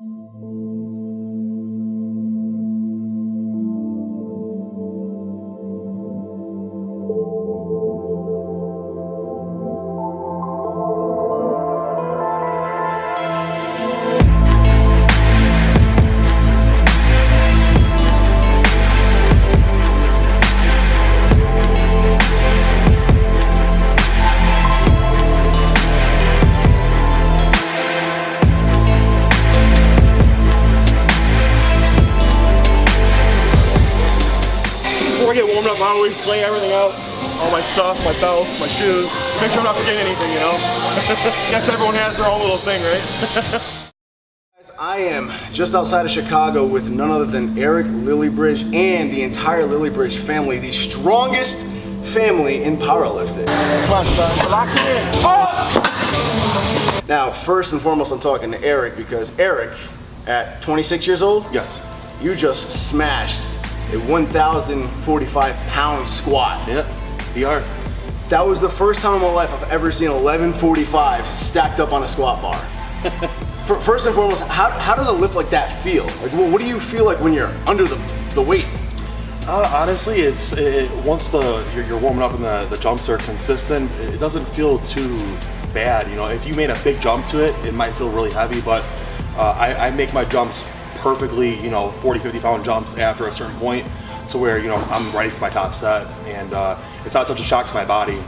Before I get warmed up, I always lay everything out. All my stuff, my belts, my shoes. Make sure I'm not forgetting anything, you know? Guess everyone has their own little thing, right? I am just outside of Chicago with none other than Eric Lilliebridge and the entire Lilliebridge family, the strongest family in powerlifting. Come on, son. Lock it in. Oh! Now, first and foremost, I'm talking to Eric because Eric, at 26 years old, Yes. you just smashed a 1,045 pound squat. Yeah, PR. That was the first time in my life I've ever seen 1145 stacked up on a squat bar. First and foremost, how does a lift like that feel? Like, what do you feel like when you're under the weight? Honestly, once you're warming up and the jumps are consistent, it doesn't feel too bad. You know, if you made a big jump to it, it might feel really heavy, but I make my jumps perfectly, 40, 50 pound jumps after a certain point, so where, I'm ready for my top set, and it's not such a shock to my body.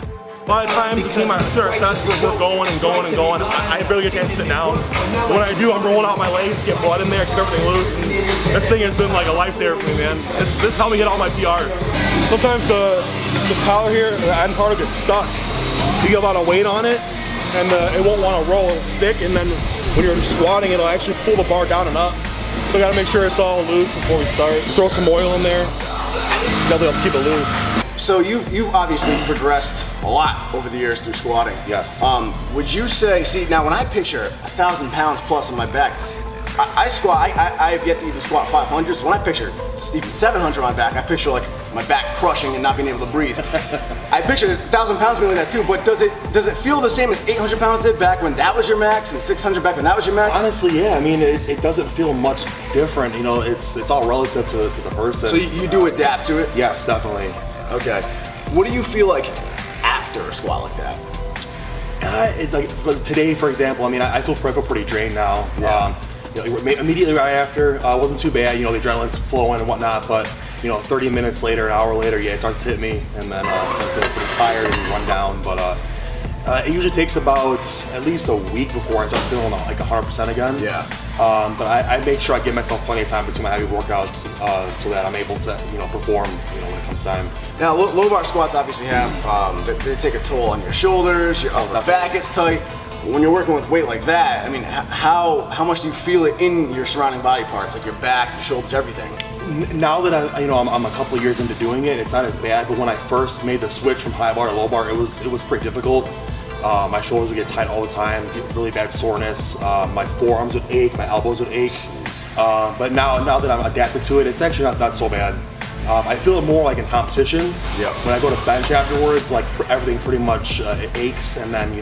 A lot of times between our sets, we're going and going and going. I barely get a chance to sit down. But when I do, I'm rolling out my legs, get blood in there, keep everything loose. And this thing has been like a lifesaver for me, man. This helped me get all my PRs. Sometimes the collar here, the end part gets stuck. You get a lot of weight on it, and it won't want to roll, it'll stick, and then when you're squatting, it'll actually pull the bar down and up. So I gotta make sure it's all loose before we start. Throw some oil in there. Definitely helps keep it loose. So you've obviously progressed a lot over the years through squatting. Yes. Would you say, see, now when I picture 1,000 pounds plus on my back, I squat, I have yet to even squat 500, so when I picture even 700 on my back, I picture like my back crushing and not being able to breathe. I picture 1,000 pounds being like that too, but does it feel the same as 800 pounds did back when that was your max and 600 back when that was your max? Honestly, yeah, I mean, it doesn't feel much different, it's all relative to the person. So you do adapt to it? Yes, definitely. Okay. What do you feel like after a squat like that? Like today, for example, I mean, I feel pretty drained now. Yeah. Immediately right after, wasn't too bad. The adrenaline's flowing and whatnot. But 30 minutes later, an hour later, yeah, it starts to hit me, and then I start to feel pretty tired and run down. But it usually takes about at least a week before I start feeling like 100% again. Yeah. But I make sure I give myself plenty of time between my heavy workouts so that I'm able to perform when it comes time. Now low bar squats obviously have they take a toll on your shoulders, your upper back gets tight. When you're working with weight like that, I mean, how much do you feel it in your surrounding body parts, like your back, your shoulders, everything? Now that I'm a couple of years into doing it, it's not as bad. But when I first made the switch from high bar to low bar, it was pretty difficult. My shoulders would get tight all the time, get really bad soreness. My forearms would ache, my elbows would ache. But now that I'm adapted to it, it's actually not so bad. I feel it more like in competitions. Yep. When I go to bench afterwards, like everything pretty much it aches, and then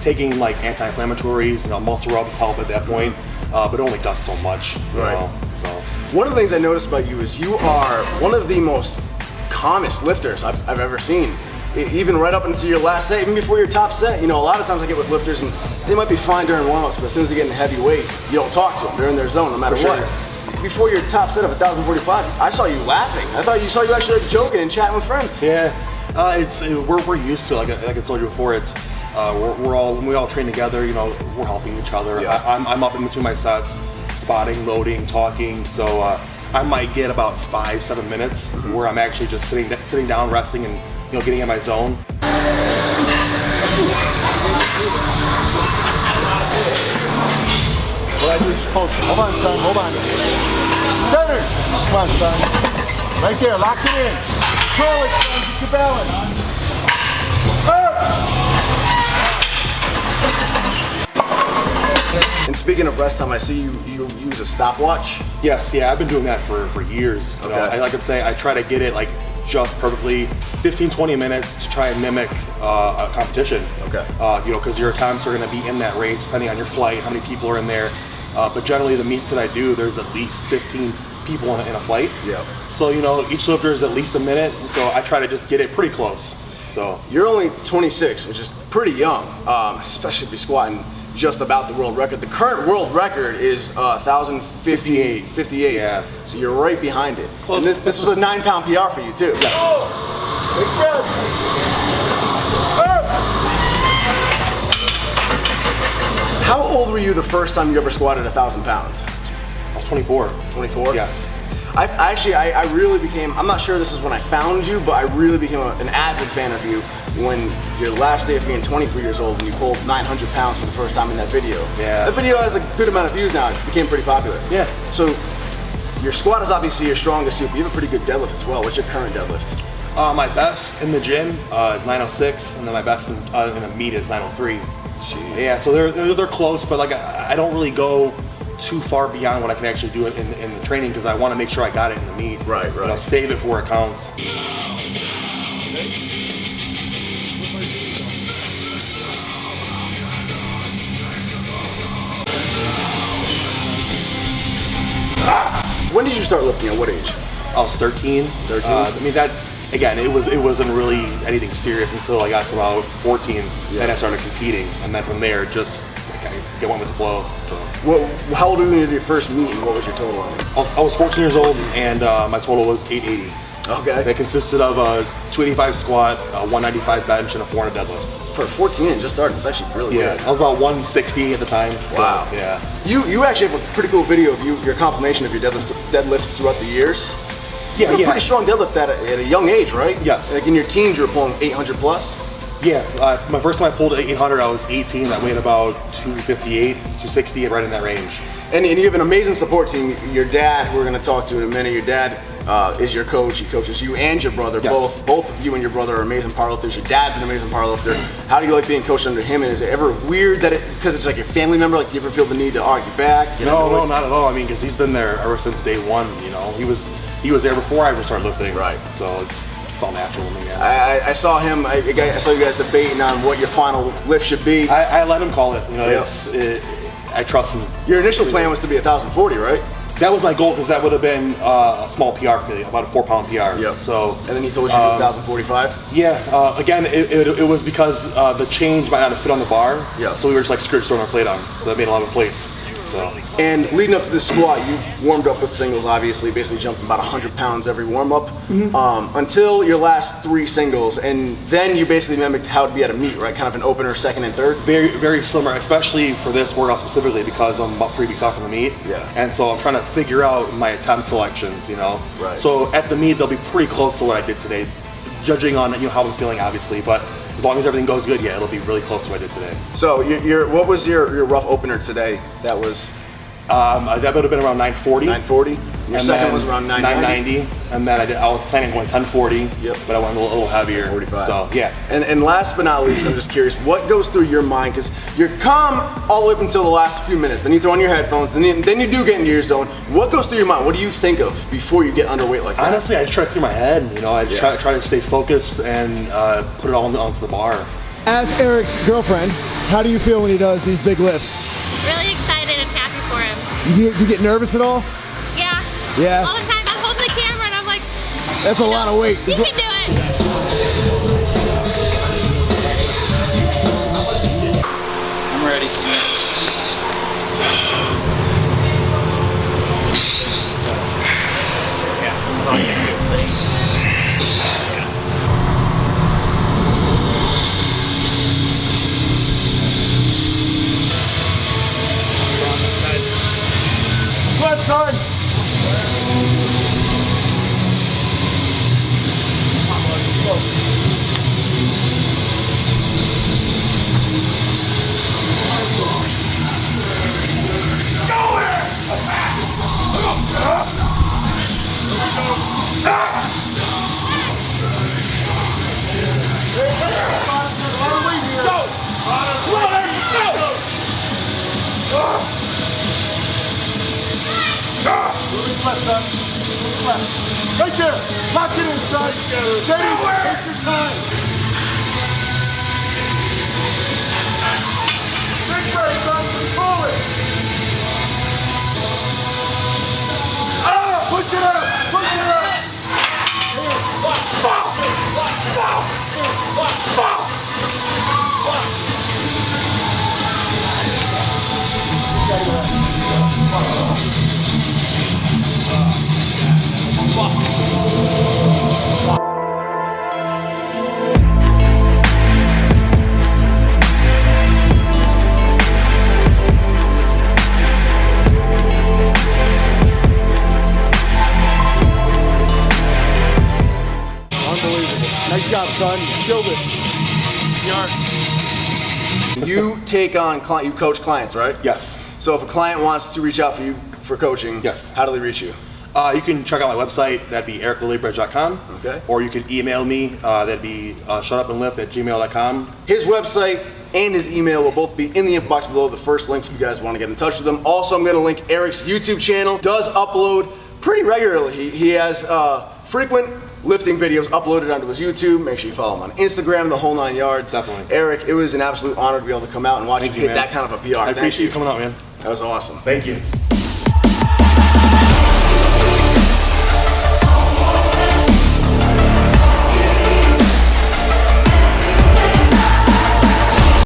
taking like anti-inflammatories, muscle rubs help at that point, but it only does so much. Right. So one of the things I noticed about you is you are one of the most calmest lifters I've ever seen. Even right up into your last set, even before your top set. A lot of times I get with lifters and they might be fine during warm-ups, but as soon as they get in heavy weight, you don't talk to them. They're in their zone no matter what. Before your top set of 1,045, I saw you laughing. I thought you saw you actually like joking and chatting with friends. Yeah, we're used to it. Like I told you before, it's when we all train together. We're helping each other. Yeah. I'm up in between my sets, spotting, loading, talking. So I might get about 5-7 minutes where I'm actually just sitting down, resting, and getting in my zone. What I do is poke. Hold on, son. Hold on. Center. Come on, son. Right there. Lock it in. Control it, son. Get your balance. And speaking of rest time, I see you use a stopwatch. Yes, yeah, I've been doing that for years. Okay. Like I'm saying, I try to get it like just perfectly 15-20 minutes to try and mimic a competition. Okay. Because your attempts are going to be in that range depending on your flight, how many people are in there. But generally the meets that I do, there's at least 15 people in a flight. Yeah. So, you know, each lifter is at least a minute, so I try to just get it pretty close. So you're only 26, which is pretty young, especially if you're squatting just about the world record. The current world record is 1,058. 58. Yeah. So you're right behind it. Close. And this was a 9-pound PR for you too. Yes. How old were you the first time you ever squatted 1,000 pounds? I was 24. 24? Yes. I really became, I'm not sure this is when I found you, but I really became an avid fan of you when your last day of being 23 years old and you pulled 900 pounds for the first time in that video. Yeah. That video has a good amount of views now. It became pretty popular. Yeah. So your squat is obviously your strongest suit, but you have a pretty good deadlift as well. What's your current deadlift? My best in the gym is 906, and then my best in the meet is 903. Jeez. Yeah, so they're close, but like I don't really go too far beyond what I can actually do in the training because I want to make sure I got it in the meet. Right. You know, save it for where it counts. When did you start lifting? At what age? I was 13. 13? I mean that. Again, it wasn't really anything serious until I got to about 14. Yeah. Then I started competing, and then from there, just I went with the flow. So. How old were you when you did your first meet, and what was your total on it? I was 14 years old, and my total was 880. Okay. That consisted of a 285 squat, a 195 bench, and a 400 deadlift. For 14 and just started, it's actually really Yeah, good. I was about 160 at the time. Wow. So, yeah. You actually have a pretty cool video of your compilation of your deadlifts throughout the years. You have a pretty strong deadlift at a young age, right? Yes. Like in your teens, you were pulling 800 plus? Yeah, my first time I pulled 800, I was 18. I weighed about 258, 260, right in that range. And you have an amazing support team. Your dad, who we're going to talk to in a minute, your dad is your coach. He coaches you and your brother. Yes. Both of you and your brother are amazing powerlifters. Your dad's an amazing powerlifter. How do you like being coached under him? And is it ever weird that because it's like your family member, like do you ever feel the need to argue back? No, not at all. I mean, because he's been there ever since day one. You know, he was there before I ever started lifting. Right. So it's all natural to me. Yeah. I saw him. I saw you guys debating on what your final lift should be. I let him call it. You know, I trust him. Your initial plan was to be 1,040, right? That was my goal because that would have been a small PR for me, about a 4-pound PR. Yep. So. And then he told you to do 1,045. Yeah. Again, it was because the change might not have fit on the bar. Yeah. So we were just like screwed throwing our plate on. So that made 11 plates. So. And leading up to this squat, you warmed up with singles, obviously, basically jumping about 100 pounds every warm up, until your last 3 singles, and then you basically mimicked how to be at a meet, right? Kind of an opener, second and third. Very, very similar, especially for this workout specifically because I'm about 3 weeks off from the meet. Yeah. And so I'm trying to figure out my attempt selections, you know. Right. So at the meet, they'll be pretty close to what I did today, judging on how I'm feeling, obviously, but. As long as everything goes good, yeah, it'll be really close to what I did today. So what was your rough opener today? That was? That would have been around 940. 940? Your And second then was around 990? 990. And then I was planning on going 1040, Yep. but I went a little heavier. 45. So, yeah. And last but not least, I'm just curious, what goes through your mind? Because you're calm all the way up until the last few minutes. Then you throw on your headphones, then you do get into your zone. What goes through your mind? What do you think of before you get underweight like that? Honestly, I just try to clear my head. You know, I just try to stay focused and put it all onto the bar. As Eric's girlfriend, how do you feel when he does these big lifts? Really excited and happy for him. Do you get nervous at all? Yeah. Yeah. All the time. I'm holding the camera and I'm like, That's a lot of weight. you can do it. I'm ready. Come on, son. Right there. Lock it in, son. Steady. Take your time. Big break, son. Control it. job, son. You killed it. You take on you coach clients, right? Yes. So if a client wants to reach out for you for coaching, Yes. how do they reach you? You can check out my website. That'd be ericlilliebridge.com. Okay. Or you can email me. That'd be shutupandlift@gmail.com. His website and his email will both be in the info box below, the first links if you guys want to get in touch with him. Also, I'm going to link Eric's YouTube channel. Does upload pretty regularly. He has frequent lifting videos uploaded onto his YouTube. Make sure you follow him on Instagram, the whole 9 yards. Definitely. Eric, it was an absolute honor to be able to come out and watch you hit man. that kind of a PR. I appreciate you coming out, man. That was awesome. Thank you.